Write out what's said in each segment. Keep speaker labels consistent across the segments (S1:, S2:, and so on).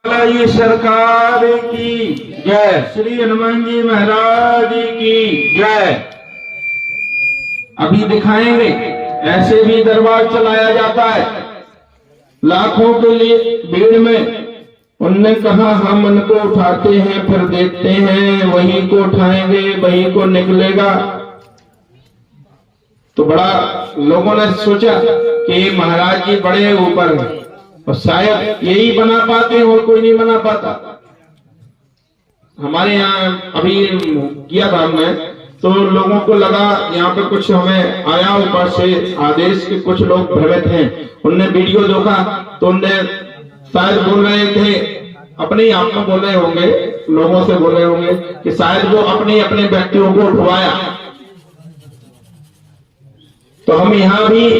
S1: ये सरकार की जय। श्री हनुमान जी महाराज की जय। अभी दिखाएंगे, ऐसे भी दरबार चलाया जाता है लाखों के लिए भीड़ में। उनने कहा हम उनको उठाते हैं फिर देखते हैं, वही को उठाएंगे वही को निकलेगा। तो बड़ा लोगों ने सोचा कि महाराज जी बड़े ऊपर हैं और शायद यही बना पाते हैं और कोई नहीं बना पाता। हमारे यहाँ अभी किया था हमने, तो लोगों को लगा यहाँ पे कुछ हमें आया ऊपर से आदेश के, कुछ लोग भ्रमित हैं। उनने वीडियो देखा तो उनने शायद बोल रहे थे, अपने आप में बोल रहे होंगे, लोगों से बोल रहे होंगे कि शायद वो अपने अपने व्यक्तियों को उठवाया। तो हम यहाँ भी,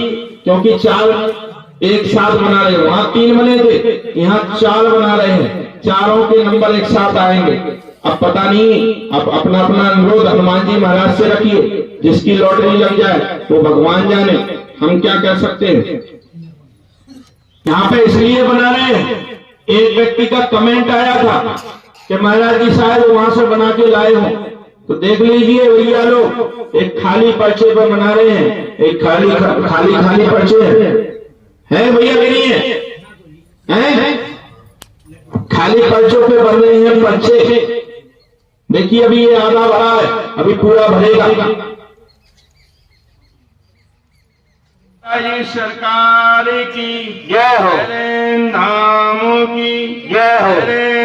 S1: क्योंकि चाल एक साथ बना रहे, वहां 3 बने थे, यहाँ 4 बना रहे हैं, चारों के नंबर एक साथ आएंगे। अब पता नहीं, अब अपना अपना अनुरोध हनुमान जी महाराज से रखिए, जिसकी लॉटरी लग जाए वो भगवान जाने, हम क्या कह सकते हैं। यहाँ पे इसलिए बना रहे हैं, एक व्यक्ति का कमेंट आया था कि महाराज जी शायद वहां से बना के लाए हो, तो देख लीजिए भैया लोग, एक खाली पर्चे पर बना रहे हैं, एक खाली पर्चे है भैया, नहीं है, खाली पर्चों पे बन रहे हैं पर्चे। देखिए अभी ये आधा भरा है, अभी पूरा भरेगा। ये सरकार की जय हो, नामों की जय हो,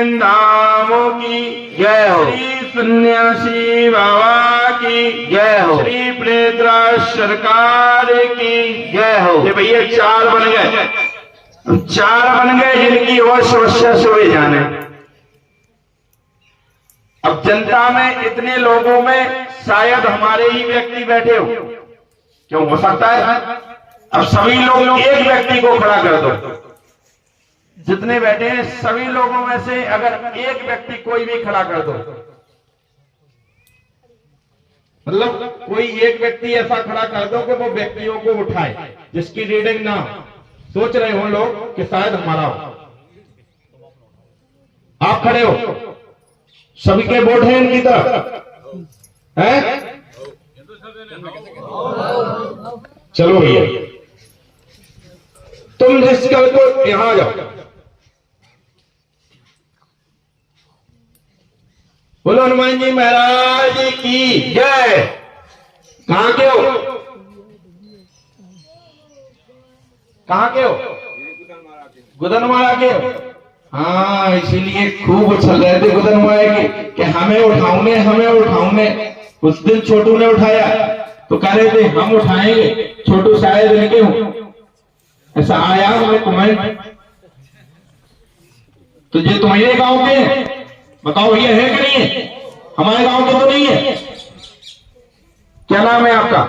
S1: नामों की जय हो, श्री सन्यासी बाबा की जय हो, श्री प्रेतराज सरकार की जय हो। ये भैया 4 बन गए, 4 बन गए जिनकी और समस्या सुबह जाने। अब जनता में इतने लोगों में शायद हमारे ही व्यक्ति बैठे हो, क्यों हो सकता है। अब सभी लोग एक व्यक्ति को खड़ा कर दो, जितने बैठे हैं सभी लोगों में से अगर एक व्यक्ति कोई भी खड़ा कर दो, मतलब कोई एक व्यक्ति ऐसा खड़ा कर दो कि वो व्यक्तियों को उठाए जिसकी रीडिंग ना हो। सोच रहे हो लोग कि शायद हमारा हो, आप खड़े हो, सभी के वोट हैं इनकी तरफ है। चलो भैया तुम जिस कल को यहां आ जाओ, बोलो हनुमान जी महाराज की जय। कहां के हो, कहां के हो, गुदनवाड़ा के हो। हाँ, इसीलिए खूब उछल रहे थे गुदनवाड़े के कि हमें उठाऊंगे। उस दिन छोटू ने उठाया तो कह रहे थे हम उठाएंगे, छोटू शायद लेके हूं, ऐसा आया हमें कमेंट। तो ये तुम्हारे गांव के हैं, बताओ ये है कि नहीं है, हमारे गांव के तो नहीं है। क्या नाम है आपका?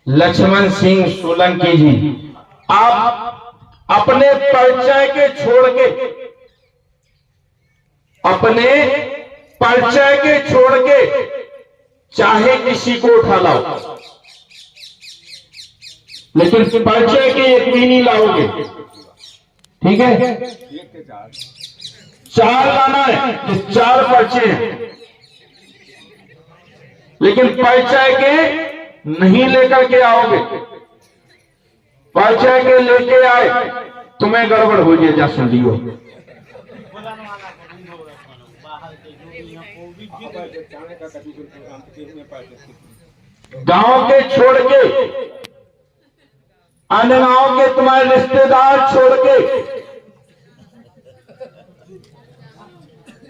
S1: लक्ष्मण सिंह सोलंकी जी। आप अपने परिचय के छोड़ के, अपने परिचय के छोड़ के चाहे किसी को उठा लाओ, लेकिन परिचय के एक भी नहीं लाओगे, ठीक है। 4 लाना है, 4 पर्चे हैं, लेकिन परिचय के नहीं लेकर के आओगे। परिचय के लेके आए तुम्हें गड़बड़ हो जाए, जा सुन लियो। गांव के छोड़ के, अन्य गांव के तुम्हारे रिश्तेदार छोड़ के,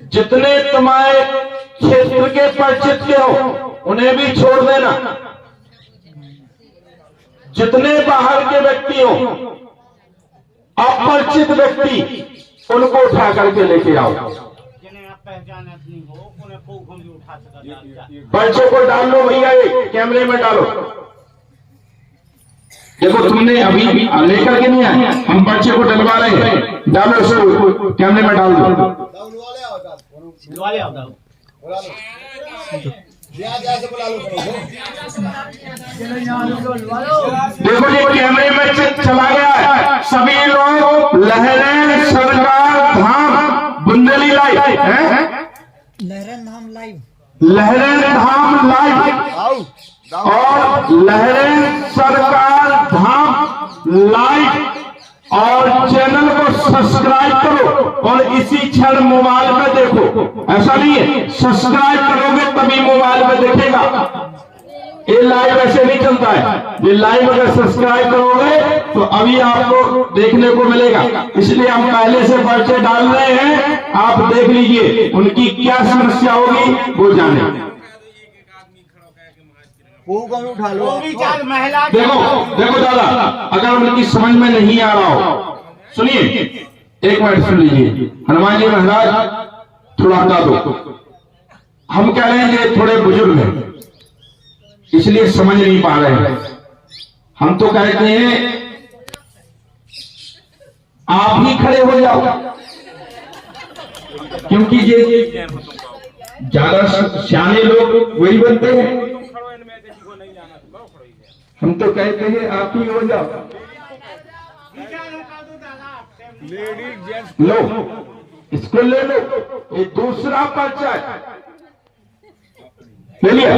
S1: जितने तुम्हारे क्षेत्र के परिचित के हो उन्हें भी छोड़ देना। जितने बाहर के व्यक्ति हो, अपरिचित व्यक्ति, उनको उठा करके लेके आओ। पर्चे को डाल लो भैया, ये कैमरे में डालो। देखो तुमने अभी लेकर के नहीं आए, हम पर्चे को डलवा रहे हैं, डालो उसको कैमरे में डाल दो। देखो ये कैमरे में चला गया है। सभी लोग लहरें सरकार धाम बुंदेली लाइव है,
S2: लहरन धाम लाइव
S1: लहरें धाम लाइव और लहरें सरकार धाम लाइव और चैनल को सब्सक्राइब करो और इसी क्षण मोबाइल में देखो। ऐसा नहीं है सब्सक्राइब करोगे तभी मोबाइल में देखेगा। ये लाइव ऐसे नहीं चलता है। ये लाइव अगर सब्सक्राइब करोगे तो अभी आपको देखने को मिलेगा। इसलिए हम पहले से पर्चे डाल रहे हैं, आप देख लीजिए उनकी क्या समस्या होगी वो जाने।
S2: उठा लो
S1: देखो देखो दादा, अगर उनकी समझ में नहीं आ रहा हो सुनिए, एक मिनट सुन लीजिए। हनुमान जी महाराज थोड़ा हटा दो। हम कह रहे हैं ये थोड़े बुजुर्ग हैं इसलिए समझ नहीं पा रहे हैं। हम तो कहते हैं आप ही खड़े हो जाओ, क्योंकि ये ज्यादा सियाने लोग वही बनते हैं। हम तो कहते हैं आप ही हो जाओ। लो इसको ले लो, ये दूसरा पर्चा है, ले लिया।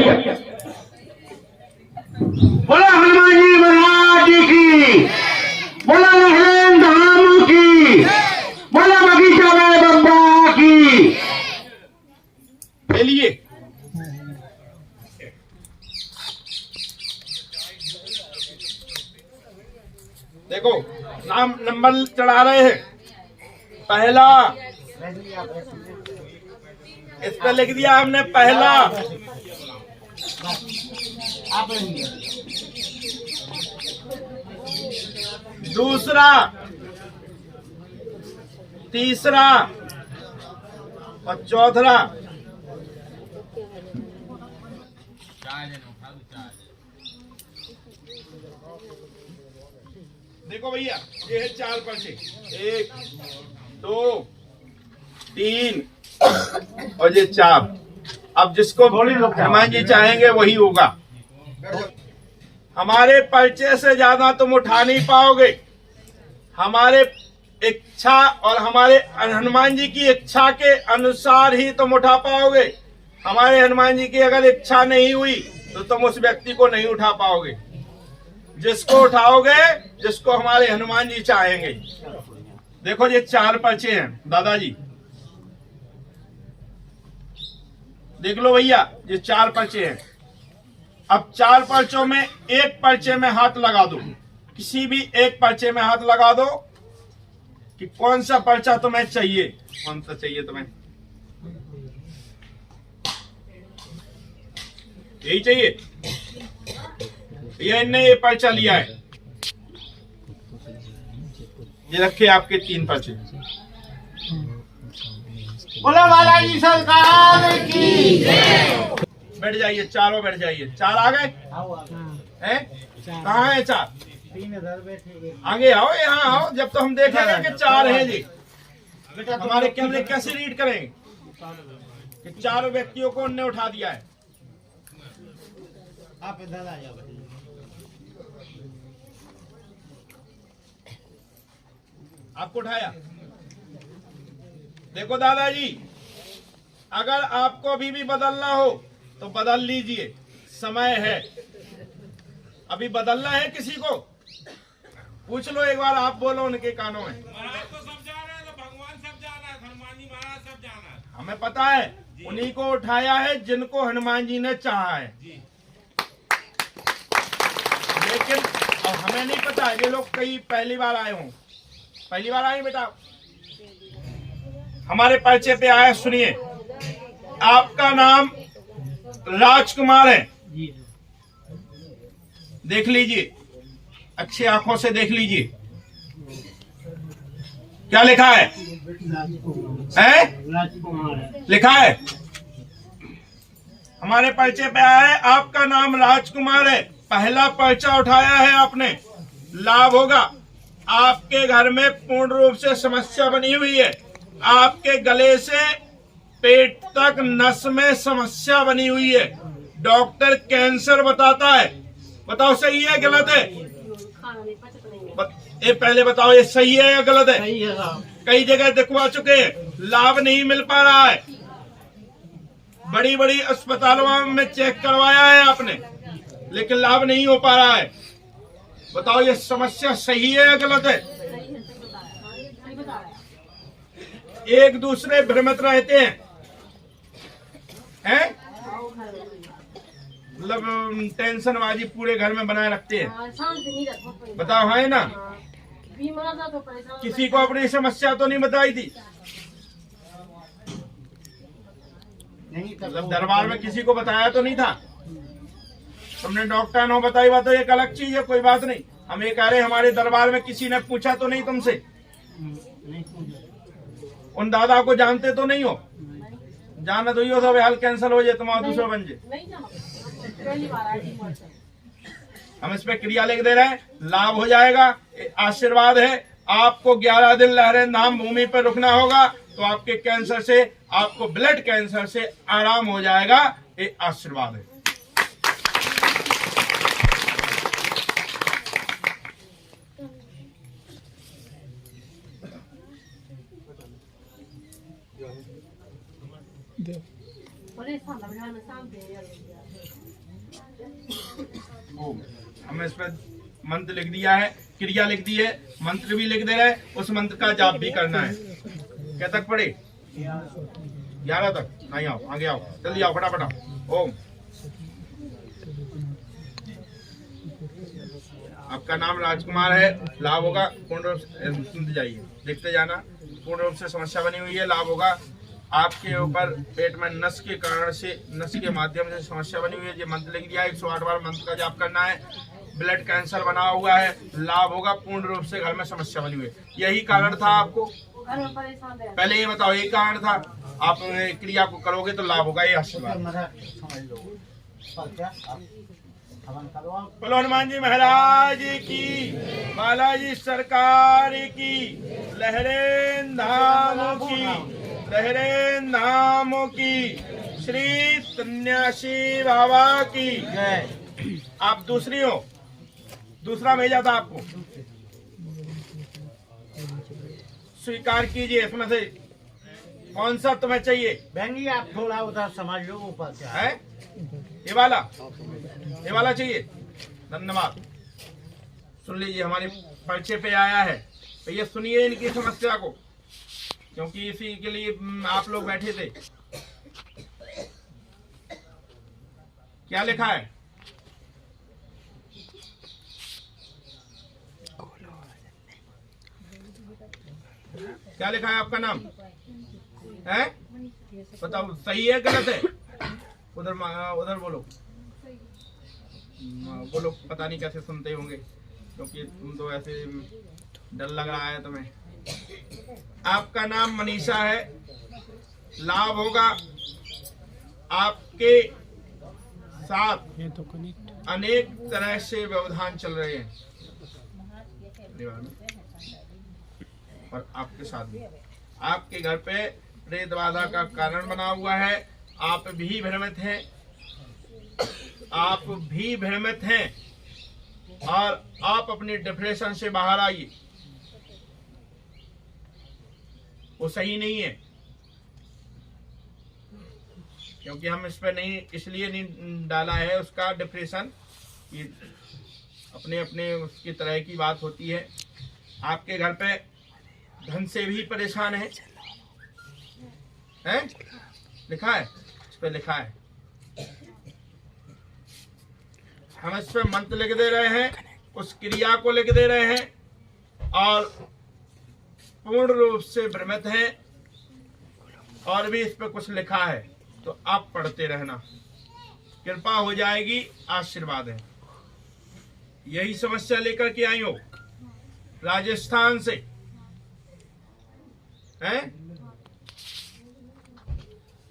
S3: बोला हनुमान जी महाराज की, बोला लहरें धाम की, बोला बगीचा में बब्बा की।
S1: ले लिए। देखो नाम नंबर चढ़ा रहे हैं। पहला इस पे लिख दिया हमने पहला, दूसरा, तीसरा और चौथा। देखो भैया ये है 4 पर्चे, 1 2 3 और ये 4। अब जिसको हनुमान जी चाहेंगे वही होगा। हमारे पर्चे से ज्यादा तुम उठा नहीं पाओगे। हमारे इच्छा और हमारे हनुमान जी की इच्छा के अनुसार ही तुम उठा पाओगे। हमारे हनुमान जी की अगर इच्छा नहीं हुई तो तुम उस व्यक्ति को नहीं उठा पाओगे। जिसको उठाओगे, जिसको हमारे हनुमान जी चाहेंगे। देखो ये 4 पर्चे हैं दादाजी, देख लो भैया ये 4 पर्चे हैं। अब 4 पर्चों में एक पर्चे में हाथ लगा दो, किसी भी एक पर्चे में हाथ लगा दो कि कौन सा पर्चा तुम्हें चाहिए, कौन सा चाहिए तुम्हें। यही चाहिए। ये इनने ये पर्चा लिया है, ये रखे आपके 3 पर्चे।
S3: बोला बालाजी सरकार की।
S1: बैठ जाइए, चारों बैठ जाइए। 4 आ गए हैं? कहाँ है 4? आगे आओ, यहाँ आओ। जब तो हम देखेंगे कि 4 है जी, हमारे कैमरे कैसे रीड करेंगे कि 4 व्यक्तियों को उनने उठा दिया है।
S2: आप इधर आ जाओ।
S1: आपको उठाया। देखो दादाजी, अगर आपको अभी भी बदलना हो तो बदल लीजिए, समय है। अभी बदलना है किसी को? पूछ लो एक बार, आप बोलो उनके कानों में।
S4: महाराज तो सब जा रहे हैं, तो भगवान सब जाना है, हनुमान जी महाराज सब जाना है।
S1: हमें पता है उन्हीं को उठाया है जिनको हनुमान जी ने चाहा है। लेकिन अब हमें नहीं पता, ये लोग कई पहली बार आए हों। पहली बार आए बेटा, हमारे पर्चे पे आया। सुनिए, आपका नाम राजकुमार है। देख लीजिए, अच्छी आंखों से देख लीजिए, क्या लिखा है? लिखा है हमारे पर्चे पे आया है, आपका नाम राजकुमार है। पहला पर्चा उठाया है आपने, लाभ होगा। आपके घर में पूर्ण रूप से समस्या बनी हुई है। आपके गले से पेट तक नस में समस्या बनी हुई है।
S4: डॉक्टर कैंसर बताता है, बताओ सही है गलत है? ये पहले बताओ ये सही है या गलत है?
S2: सही है साहब।
S4: कई जगह दिखवा चुके हैं, लाभ नहीं मिल पा रहा है। बड़ी बड़ी अस्पतालों में चेक करवाया है आपने, लेकिन लाभ नहीं हो पा रहा है। बताओ ये समस्या सही है या गलत है? एक दूसरे भ्रमित रहते हैं, हैं? मतलब टेंशन बाजी पूरे घर में बनाए रखते हैं। बताओ है ना? किसी को अपनी समस्या तो नहीं बताई थी? मतलब दरबार में किसी को बताया तो नहीं था? तुमने डॉक्टर ने बताई बात तो एक अलग चीज है, कोई बात नहीं। हम ये कह रहे हमारे दरबार में किसी ने पूछा तो नहीं तुमसे? उन दादा को जानते तो नहीं हो? जाना तो ही हो सब हाल कैंसल हो जाए, तुम्हारा दूसरा बन जाए। हम इस पे क्रिया लिख दे रहे हैं, लाभ हो जाएगा, आशीर्वाद है। आपको 11 दिन लहरें धाम भूमि पर रुकना होगा तो आपके कैंसर से, आपको ब्लड कैंसर से आराम हो जाएगा। ये आशीर्वाद है। हमने इस पर मंत्र लिख दिया है, क्रिया लिख दी है, मंत्र भी लिख दे रहे हैं, उस मंत्र का जाप भी करना है। क्या तक पढ़े? 11 तक। नहीं आओ, आगे आओ, जल्दी आओ, फटाफट आओ। ओम। आपका नाम राजकुमार है, लाभ होगा। पूर्ण रूप से सुनते जाइए, देखते जाना। पूर्ण रूप से समस्या बनी हुई है, लाभ होगा। आपके ऊपर पेट में नस के कारण से, नस के माध्यम से समस्या बनी हुई है। ये मंत्र लिख दिया, 108 बार मंत्र का जाप करना है। ब्लड कैंसर बना हुआ है, लाभ होगा। पूर्ण रूप से घर में समस्या बनी हुई है। यही कारण था आपको? पहले ये बताओ, यही कारण था? आप क्रिया को करोगे तो लाभ होगा। ये आशीर्वाद। बोलो हनुमान जी महाराज की, बालाजी सरकार की, लहरें धामों की, लहरें धामों की, श्री सन्यासी बाबा की। आप दूसरी हो, दूसरा भेजा था आपको, स्वीकार कीजिए। इसमें से कौन सा तुम्हें चाहिए?
S2: बहन जी आप थोड़ा उधर समझ लो, ऊपर क्या
S4: है? ये वाला, ये वाला चाहिए। धन्यवाद। सुन लीजिए, हमारे पर्चे पे आया है, तो ये सुनिए इनकी समस्या को, क्योंकि इसी के लिए आप लोग बैठे थे। क्या लिखा है? क्या लिखा है? आपका नाम है? बताओ सही है गलत है? उधर उधर बोलो, बोलो। पता नहीं कैसे सुनते होंगे, क्योंकि तुम तो ऐसे डर लग रहा है तुम्हें। आपका नाम मनीषा है, लाभ होगा। आपके साथ अनेक तरह से व्यवधान चल रहे हैं और आपके साथ भी। आपके घर पे प्रेत बाधा का कारण बना हुआ है। आप भी भ्रमित हैं, आप भी भ्रमित हैं, और आप अपनी डिप्रेशन से बाहर आइए। वो सही नहीं है, क्योंकि हम इस पर नहीं, इसलिए नहीं डाला है उसका डिप्रेशन, कि अपने अपने उसकी तरह की बात होती है। आपके घर पे धन से भी परेशान है, हैं? लिखा है, इस पे लिखा है। हम इस पे मंत्र लिख दे रहे हैं, उस क्रिया को लिख दे रहे हैं, और पूर्ण रूप से भ्रमित हैं। और भी इस पे कुछ लिखा है, तो आप पढ़ते रहना, कृपा हो जाएगी। आशीर्वाद है। यही समस्या लेकर के आई हो राजस्थान से, हैं?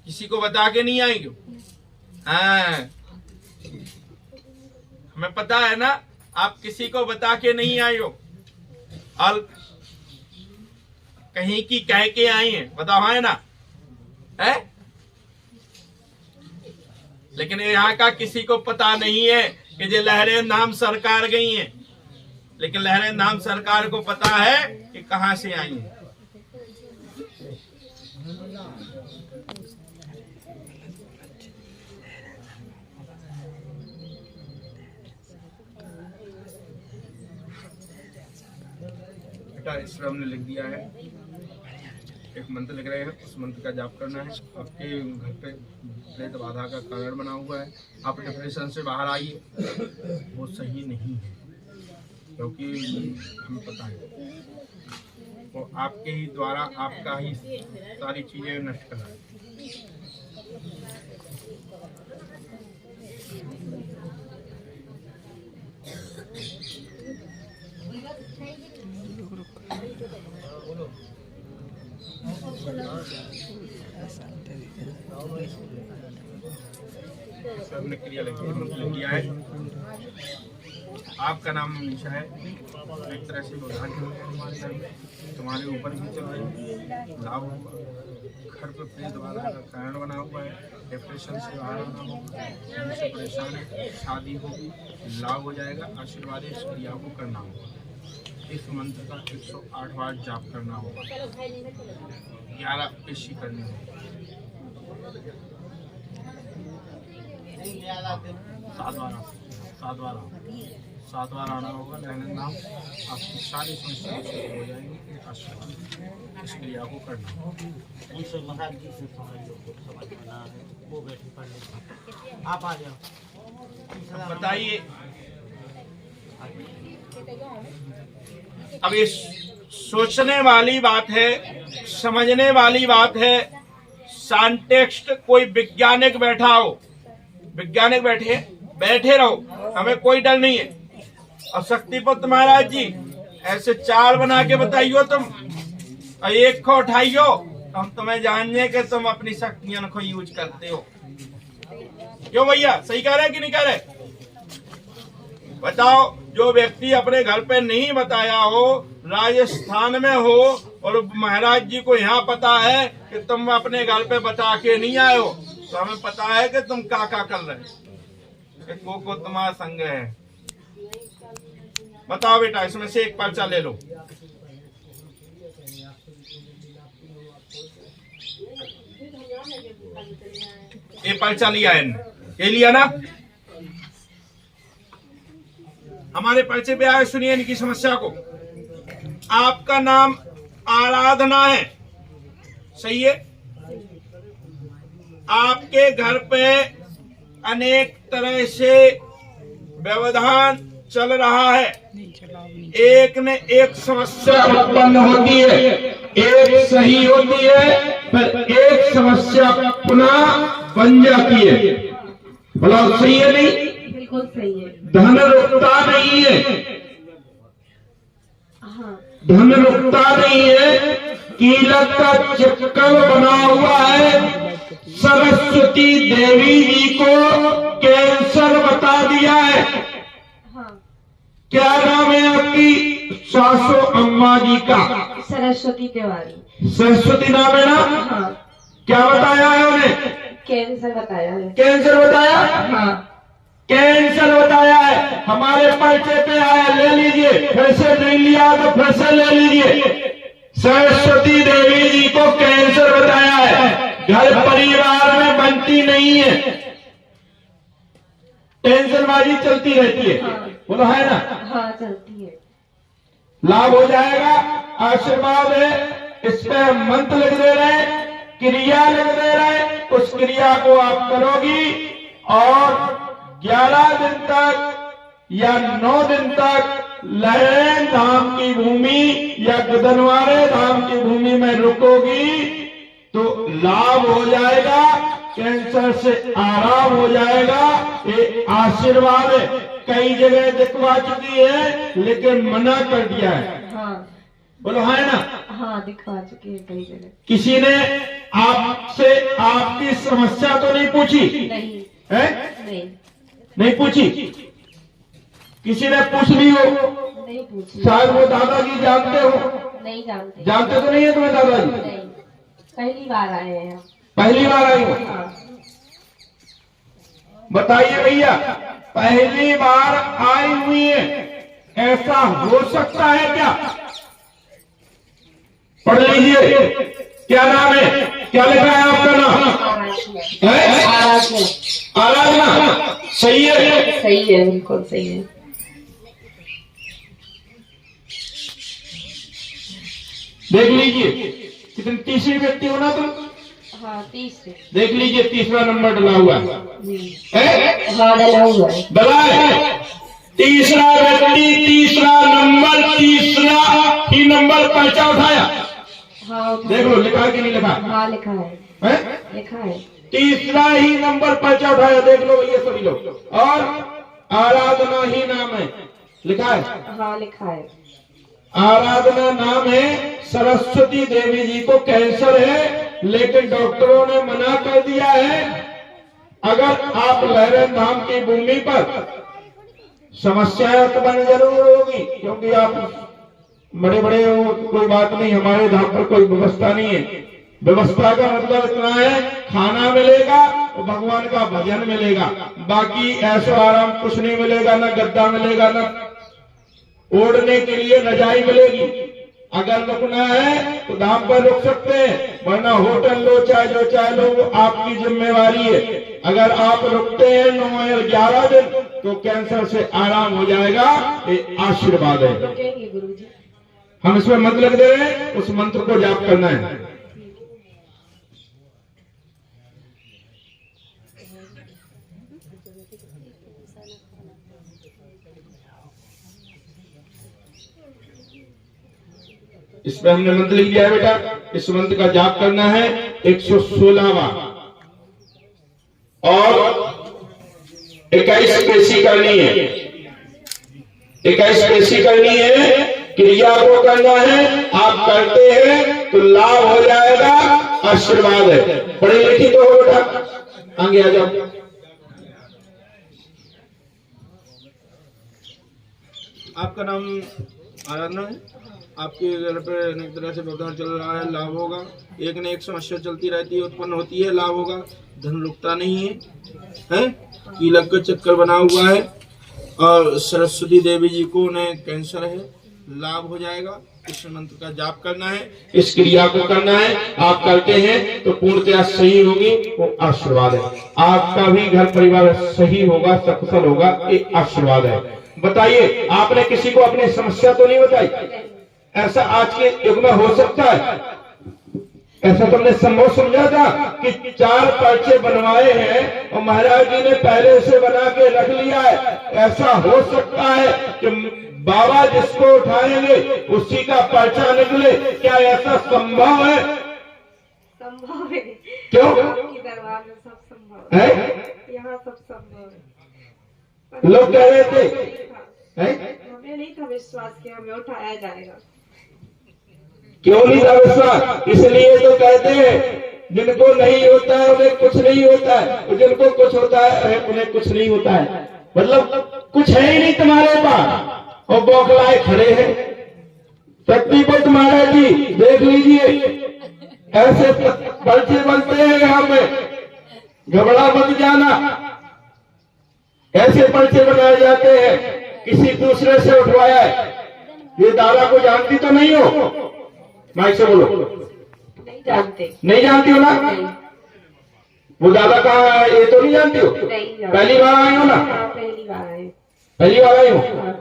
S4: किसी को बता के नहीं आई हो? हाँ, हमें पता है ना, आप किसी को बता के नहीं आई हो, और कहीं की कह के आई हैं। बताओ है ना? है? लेकिन यहाँ का किसी को पता नहीं है कि ये लहरें नाम सरकार गई हैं, लेकिन लहरें नाम सरकार को पता है कि कहां से आई हैं। बेटा इस पर हमने लिख दिया है, एक मंत्र लिख रहे हैं, उस मंत्र का जाप करना है। आपके घर पे प्रेत बाधा का कारण बना हुआ है, आप डिप्रेशन से बाहर आइए, वो सही नहीं है, क्योंकि हमें पता है वो आपके ही द्वारा आपका ही सारी चीजें नष्ट कर रहा है। हमने क्रिया लिख दिया है। आपका नाम निशा है, एक तरह से तुम्हारे ऊपर भी चल रही है, लाभ होगा। घर पर प्रेत बाधा का कारण बना हुआ है, डिप्रेशन से बाहर आना होगा, से परेशान है, शादी होगी, लाभ हो जाएगा। आशीर्वाद इस क्रिया को करना होगा। इस मंत्र का 108 बार जाप करना होगा, 11 पेशी करनी होगी, 7 बार आना होगा। लहरें नाम आपकी सारी समस्याएं शुरू हो जाएंगी। आशीर्वाद इस क्रिया को करना होगा।
S2: उनसे महाराज जी से समझ में ना है, वो बैठे पढ़ लेते, आप आ जाओ।
S4: बताइए, अब ये सोचने वाली बात है, समझने वाली बात है। साइंटिस्ट कोई वैज्ञानिक बैठा हो, वैज्ञानिक बैठे रहो, हमें कोई डर नहीं है। और शक्तिपत महाराज जी ऐसे 4 बना के बताइयो तुम, और एक को उठाइयो, हम तुम्हें जानने के तुम अपनी शक्तियां को यूज करते हो। क्यों भैया, सही कह रहे कि नहीं कह रहे? बताओ, जो व्यक्ति अपने घर पे नहीं बताया हो, राजस्थान में हो, और महाराज जी को यहाँ पता है कि तुम अपने घर पे बता के नहीं आए हो, तो हमें पता है कि तुम क्या कर रहे हो। को तुम्हारा संग है। बताओ बेटा, इसमें से एक पर्चा ले लो। ये पर्चा लिया है, ये लिया ना? हमारे पर्चे पे आए, सुनिए इनकी समस्या को। आपका नाम आराधना है, सही है? आपके घर पे अनेक तरह से व्यवधान चल रहा है, एक ने एक समस्या उत्पन्न होती है, एक सही होती है, फिर एक समस्या पुनः बन जाती है। बोला सही है नहीं?
S5: बिल्कुल सही है।
S1: धन रुकता नहीं है,
S5: हाँ,
S1: धन रुकता नहीं है, कीलक का चक्कर बना हुआ है। सरस्वती देवी जी को कैंसर बता दिया है।
S5: हाँ,
S1: क्या नाम है आपकी? सासू अम्मा जी का
S5: सरस्वती तिवारी।
S1: सरस्वती नाम है ना?
S5: हाँ,
S1: क्या बताया है उन्हें?
S5: कैंसर बताया है।
S1: कैंसर बताया?
S5: हाँ,
S1: कैंसर बताया है। हमारे पर्चे पे आया, ले लीजिए, फिर से नहीं लिया तो फिर से ले लीजिए। सरस्वती देवी जी को कैंसर बताया है, घर परिवार में बनती नहीं है, टेंशनबाजी चलती रहती है। बोलो है ना?
S5: हाँ, चलती है।
S1: लाभ हो जाएगा, आशीर्वाद है। इस पे मंत्र लिख दे रहे, क्रिया लिख दे रहे, उस क्रिया को आप करोगी और 11 दिन तक या 9 दिन तक लहरें धाम की भूमि या गदनवारे धाम की भूमि में रुकोगी तो लाभ हो जाएगा, कैंसर से आराम हो जाएगा। ये आशीर्वाद है। कई जगह दिखवा चुकी है लेकिन मना कर दिया है।
S5: हाँ,
S1: बोलो है ना?
S5: हाँ, दिखवा चुकी है कई जगह।
S1: किसी ने आपसे आपकी समस्या तो नहीं पूछी
S5: नहीं,
S1: है?
S5: नहीं,
S1: नहीं पूछी? किसी ने पूछ ली हो?
S5: नहीं पूछी।
S1: शायद वो दादाजी जानते हो?
S5: नहीं जानते।
S1: जानते तो नहीं है तुम्हें दादाजी?
S5: नहीं, पहली बार आए हैं हम।
S1: पहली बार आई हो?
S5: हाँ,
S1: बताइए भैया, पहली बार आई हुई है, ऐसा हो सकता है क्या? पढ़ लीजिए, क्या नाम है, क्या लिखा है आपका नाम?
S5: आराधना।
S1: आराधना, सही है?
S5: सही है, बिल्कुल सही है।
S1: देख लीजिए, कितनी तीसरी व्यक्ति हो ना तुम?
S5: हाँ, तीसरे।
S1: देख लीजिए, तीसरा नंबर डला हुआ है।
S5: हाँ, डला हुआ है।
S1: डला है। तीसरा व्यक्ति, तीसरा ही नंबर पर्चा उठाया।
S5: हाँ,
S1: देख लो, लिखा है कि नहीं लिखा?
S5: हाँ, लिखा है।
S1: है?
S5: लिखा है।
S1: तीसरा ही नंबर पर्चा उठाया, देख लो भैया सभी लोग। और आराधना ही नाम है, लिखा है?
S5: हाँ, लिखा है।
S1: आराधना नाम है। सरस्वती देवी जी को कैंसर है, लेकिन डॉक्टरों ने मना कर दिया है, अगर आप लहरन धाम की भूमि पर समस्याएं उत्पन्न जरूर होगी, क्योंकि आप बड़े बड़े हो, कोई बात नहीं, हमारे धाम पर कोई व्यवस्था नहीं है। व्यवस्था का मतलब इतना है, खाना मिलेगा और भगवान का भजन मिलेगा, बाकी ऐसा आराम कुछ नहीं मिलेगा, ना गद्दा मिलेगा, ना ओढ़ने के लिए रजाई मिलेगी। अगर रुकना है तो धाम पर रुक सकते हैं, वरना होटल लो, चाहे जो चाहे लो, वो आपकी जिम्मेवारी है। अगर आप रुकते हैं 9 या 11 दिन तो कैंसर से आराम हो जाएगा, ये आशीर्वाद है।
S5: रुकेंगे गुरुजी।
S1: हम इसमें मंत्र लिख दे रहे हैं, उस मंत्र को जाप करना है। इसमें हमने मंत्र लिख दिया है बेटा, इस मंत्र का जाप करना है 116 बार और 21 पेशी करनी है। 21 पेशी करनी है, क्रिया को करना है। आप करते हैं तो लाभ हो जाएगा, आशीर्वाद है। पढ़े लिखी तो हो बेटा, आगे आ जाओ।
S4: आपका नाम आराधना है। आपके घर पे अनेक तरह से व्यवधान चल रहा है, लाभ होगा। एक न एक समस्या चलती रहती है, उत्पन्न होती है, लाभ होगा। धन रुकता नहीं है, कीलक का चक्कर बना हुआ है और सरस्वती देवी जी को उन्हें कैंसर है, लाभ हो जाएगा। इस मंत्र का जाप करना है,
S1: इस क्रिया को करना है। आप करते हैं तो पूर्णतया सही होगी, वो आशीर्वाद है। आपका भी घर परिवार सही होगा, सफल होगा, ये आशीर्वाद है। बताइए, आपने किसी को अपनी समस्या तो नहीं बताई? ऐसा आज के युग में हो सकता है? ऐसा तुमने संभव समझा था कि 4 पर्चे बनवाए हैं और महाराज जी ने पहले से बना के रख लिया है? ऐसा हो सकता है कि बाबा जिसको उठाएंगे उसी का पर्चा निकले? क्या ऐसा संभव है?
S5: संभव है।
S1: क्यों?
S5: कि दरबार में सब संभव
S1: है?
S5: यहाँ सब संभव है।
S1: लोग कह रहे थे,
S5: हमें नहीं था विश्वास कि हमें उठाया जाएगा।
S1: क्यों नहीं था विश्वास? इसलिए तो कहते हैं जिनको नहीं होता है उन्हें कुछ नहीं होता है, और जिनको कुछ होता है उन्हें कुछ नहीं होता है। मतलब कुछ है ही नहीं तुम्हारे पास और बौखलाए खड़े हैं। शक्तिपत महाराज जी देख लीजिए, ऐसे पर्चे बनते हैं यहाँ पे, घबरा मत जाना। ऐसे पर्चे बनाए जाते हैं, किसी दूसरे से उठवाया है। ये दादा को जानती तो नहीं हो? माइक से बोलो।
S5: नहीं जानते।
S1: नहीं जानती हो ना? वो दादा कहाँ है, ये तो नहीं जानती हो?
S5: नहीं जानते।
S1: पहली बार आई हो ना?
S5: हाँ, पहली बार आए।
S1: पहली बार आई हो?
S5: हाँ।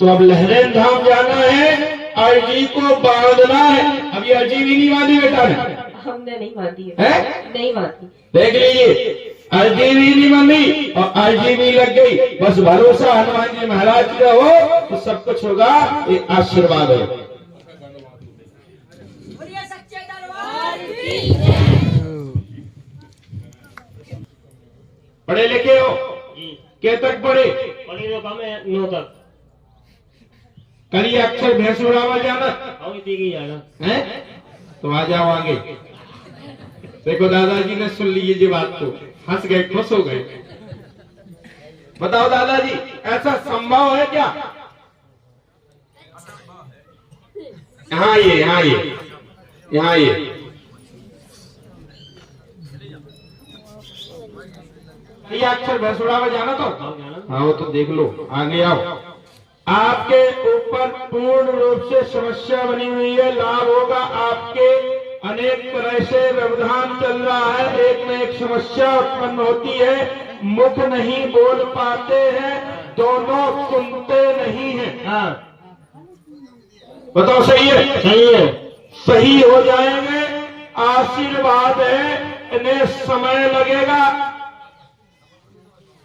S1: तो अब लहरेन धाम जाना है, अर्जी को बांधना है। अभी अर्जी भी नहीं बांधी बेटा ने?
S5: हमने नहीं बांधी
S1: है?
S5: नहीं बांधी।
S1: देख लीजिए, अर्जी भी नहीं बंधी और अर्जी भी लग गई। बस भरोसा हनुमान जी महाराज का हो तो सब कुछ होगा, ये आशीर्वाद है। पढ़े लिखे हो? के तक पढ़े?
S2: पढ़ी तो कम है 9 तक।
S1: करिए अक्षर भैंसुरावा जाना
S2: और इतनी जाना
S1: है तो आ जाओ आगे। देखो दादाजी ने सुन ली ये बात तो हंस गए, खुश हो गए। बताओ दादाजी, ऐसा संभव है क्या? यहाँ ये यहाँ ये यहाँ ये ये अक्षर भैंसुड़ा में जाना तो
S2: जाना।
S1: हाँ वो तो देख लो, आगे आओ। आपके ऊपर पूर्ण रूप से समस्या बनी हुई है, लाभ होगा आपके। अनेक तरह से व्यवधान चल रहा है, एक में एक समस्या उत्पन्न होती है, मुख नहीं बोल पाते हैं, दोनों सुनते नहीं हैं।
S2: हाँ
S1: बताओ सही है?
S2: सही है।
S1: सही हो जाएंगे, आशीर्वाद है। इन्हें समय लगेगा,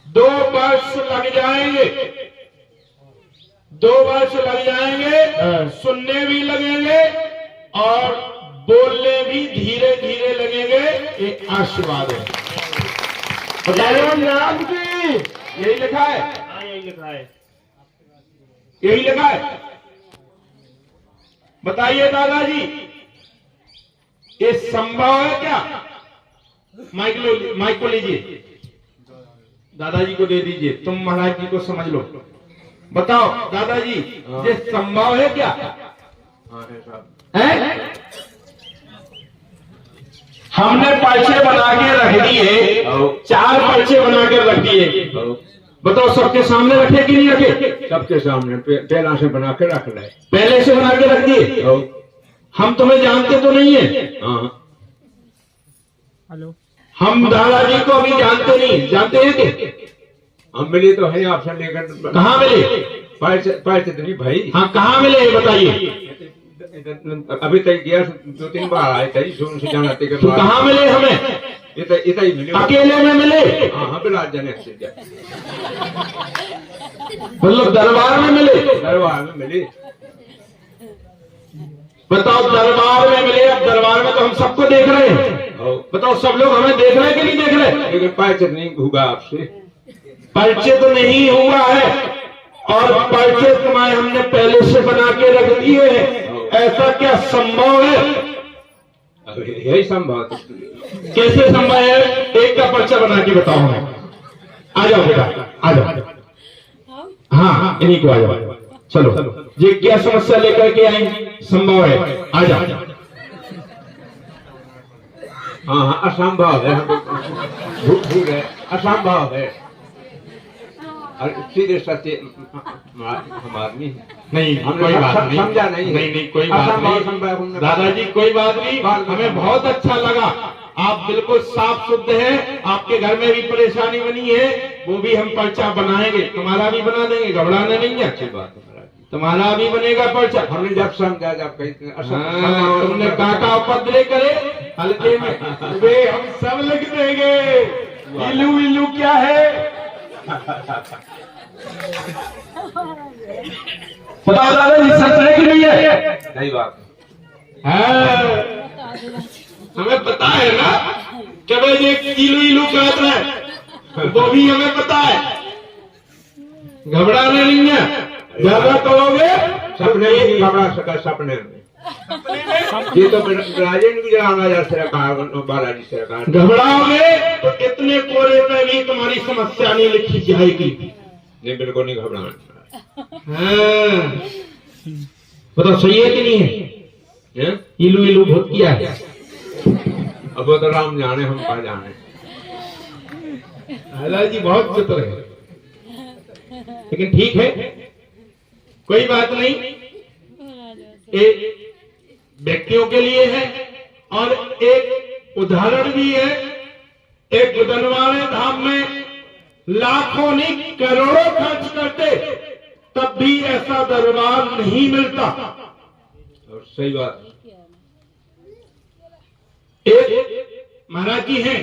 S1: 2 वर्ष लग जाएंगे, 2 वर्ष लग जाएंगे, सुनने भी लगेंगे और बोलने भी धीरे धीरे लगेंगे। एक आशीर्वाद है। बताओ नाम की यही लिखा है,
S2: हाँ यही लिखा है।
S1: यही लिखा है। बताइए दादाजी, ये संभव है क्या? माइक को लीजिए, दादाजी को दे दीजिए, तुम महाराज जी को समझ लो। बताओ दादाजी, ये संभव है क्या? है? हमने पर्चे बना के रख दिए, 4 पर्चे बना के रख दिए। बताओ सबके सामने रखे कि नहीं रखे?
S3: सबके सामने पहला से बना के रख ले।
S1: पहले से बना के रख दिए। हम तुम्हें जानते तो नहीं है?
S2: हेलो,
S1: हम दादाजी को अभी जानते नहीं, जानते हैं कि?
S3: हम मिले तो है आपसे लेकर।
S1: कहाँ मिले?
S3: पैसे तो नहीं भाई।
S1: हाँ कहाँ मिले ये बताइए।
S3: अभी तक गया 2-3 बार आए थे, से जाना थे।
S1: तो कहाँ मिले हमें?
S3: इतना ही मिले।
S1: अकेले में मिले?
S3: हाँ बिलास जाने से
S1: मतलब दरबार में मिले?
S3: दरबार में मिले।
S1: बताओ दरबार में मिले। अब दरबार में तो हम सबको देख रहे हैं। बताओ सब लोग हमें देख रहे हैं कि नहीं देख रहे?
S3: लेकिन पैसे नहीं होगा आपसे।
S1: पर्चे तो नहीं हुआ है, और पर्चे तुम्हारे हमने पहले से बना के रख दिए हैं। ऐसा क्या संभव है?
S3: यही संभव।
S1: कैसे संभव है? एक का पर्चा बना के बताओ हमें। आ जाओ बेटा, आ जाओ। हाँ इन्हीं को आ जाओ। चलो, ये क्या समस्या लेकर के आई? संभव है, आ जाओ।
S3: हाँ असंभव है, झूठ है, असंभव है। और सीधे सत्य हमारी
S1: नहीं, कोई बात नहीं,
S3: समझा नहीं।
S1: नहीं कोई बात नहीं दादाजी, कोई बात नहीं। हमें बहुत अच्छा लगा, आप बिल्कुल साफ शुद्ध हैं। आपके घर में भी परेशानी बनी है, वो भी हम पर्चा बनाएंगे, तुम्हारा भी बना देंगे, घबराना नहीं है।
S3: अच्छी बात है,
S1: तुम्हारा भी बनेगा पर्चा।
S3: हमने जब समझा, जब कहीं
S1: तुमने काका उपद्रव करे हल्के में, वे हम सब लिख देंगे। इलू इलू क्या है? बताओ दादाजी, सच है कि नहीं है?
S3: सही बात
S1: है। हमें पता है ना कि भाई ये इलू इलू कहता है, वो भी हमें पता है। घबराना नहीं है, ज्यादा कहोगे
S3: सपने में नहीं घबरा सका। सपने में ये तो राजेंद्र भी जलाना जा सरकार, बालाजी सरकार।
S1: घबराओगे तो इतने कोरे पे भी तुम्हारी समस्या नहीं लिखी जाएगी।
S3: नहीं बिल्कुल नहीं घबराना।
S1: हाँ। बताओ सही है कि नहीं है? इलू इलू बहुत किया है।
S3: अब वो तो राम जाने, हम कहा जाने।
S1: जी बहुत चतुर है, लेकिन ठीक है, कोई बात नहीं। एक व्यक्तियों के लिए है और एक उदाहरण भी है। एक गुदनवारे धाम में लाखों नहीं करोड़ों खर्च करते, तब भी ऐसा दरबार नहीं मिलता।
S3: और सही बात।
S1: एक महाराज जी हैं,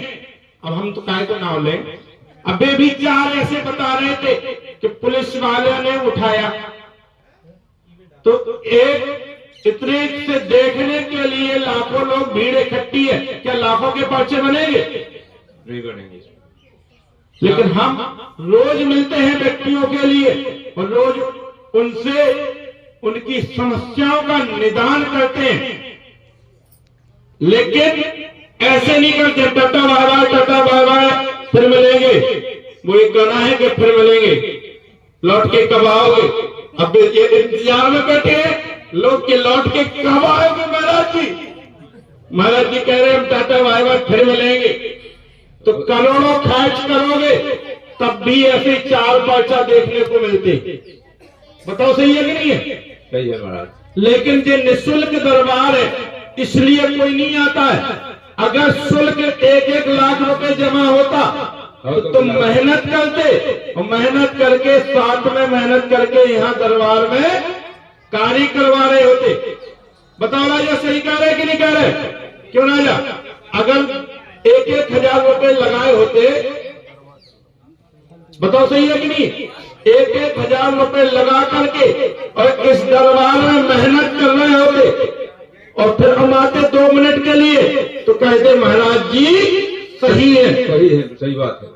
S1: अब हम तो काय को नाम लें। अबे भी 4 ऐसे बता रहे थे कि पुलिस वाले ने उठाया, तो एक इतने से देखने के लिए लाखों लोग भीड़ इकट्ठी है, क्या लाखों के पर्चे बनेंगे?
S3: नहीं बनेंगे।
S1: लेकिन हम रोज मिलते हैं व्यक्तियों के लिए और रोज उनसे उनकी समस्याओं का निदान करते हैं। लेकिन ऐसे नहीं करते टाटा बाय बाय फिर मिलेंगे। वो एक कहना है कि फिर मिलेंगे, लौट के कब आओगे? अब ये इंतजार में बैठे हैं लोग के लौट के कब आओगे महाराज जी? महाराज जी कह रहे हैं हम टाटा बाय बाय फिर मिलेंगे। तो करोड़ों खर्च करोगे तब भी ऐसे 4 पर्चा देखने को मिलते। बताओ सही है कि नहीं है?
S6: सही है महाराज।
S1: लेकिन जो निःशुल्क दरबार है इसलिए कोई नहीं आता है। अगर शुल्क 1-1 लाख रुपए जमा होता तो तुम मेहनत करते, और मेहनत करके साथ में मेहनत करके यहाँ दरबार में कार्य करवा रहे होते। बताओ राजा सही कह रहे कि नहीं कह रहे? क्यों राजा? अगर 1-1 हजार रुपए लगाए होते, बताओ सही है कि नहीं? 1-1 हजार रुपए लगा करके और इस दरबार में मेहनत कर रहे होते और फिर हम आते 2 मिनट के लिए तो कहते महाराज जी सही है।
S6: सही बात है।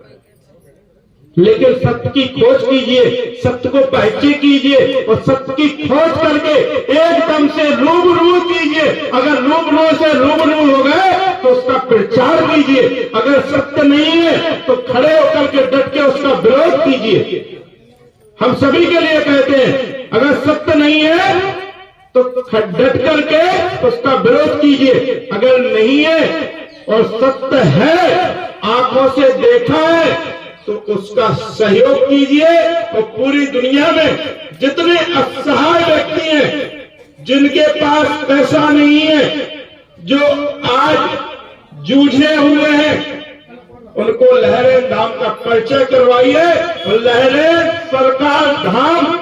S1: लेकिन सत्य की खोज कीजिए, सत्य को पहचान कीजिए और सत्य की खोज करके एकदम से रूबरू कीजिए। अगर रूबरू से रूबरू हो गए तो उसका प्रचार कीजिए। अगर सत्य नहीं है तो खड़े होकर के डट के उसका विरोध कीजिए। हम सभी के लिए कहते हैं अगर सत्य नहीं है तो डट करके उसका विरोध कीजिए। अगर नहीं है और सत्य है, आंखों से देखा है, तो उसका सहयोग कीजिए। और पूरी दुनिया में जितने असहाय व्यक्ति हैं जिनके पास पैसा नहीं है, जो आज जूझे हुए हैं, उनको लहरें धाम का परिचय करवाइए और लहरें सरकार धाम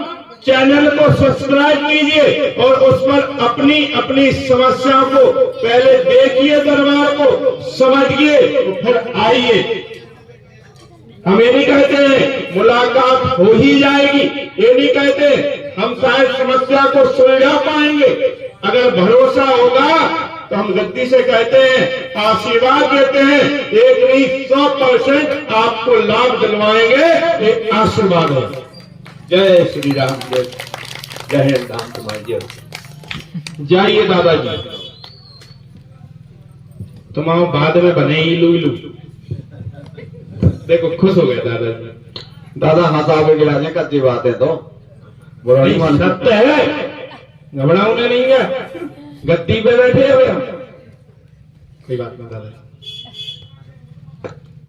S1: चैनल को सब्सक्राइब कीजिए और उस पर अपनी अपनी समस्या को पहले देखिए, दरबार को समझिए और फिर आइए। हम ये नहीं कहते हैं मुलाकात हो ही जाएगी, ये नहीं कहते हम शायद समस्या को सुलझा पाएंगे। अगर भरोसा होगा तो हम गद्दी से कहते हैं, आशीर्वाद देते हैं, 1 नहीं 100% आपको लाभ दिलवाएंगे। एक आशीर्वाद है।
S6: जय श्री राम, जय हिंद धाम तुम्हारी जय।
S1: जाइए दादाजी, तुम आओ बाद में बने इलू। देखो खुश हो गए दादाजी।
S6: दादा हंसावे गिराने का अच्छी बात है तो बुरा नहीं मान।
S1: सत्य है, घबराओ नहीं है। गद्दी पे बैठे हुए हम, कोई बात नहीं दादा।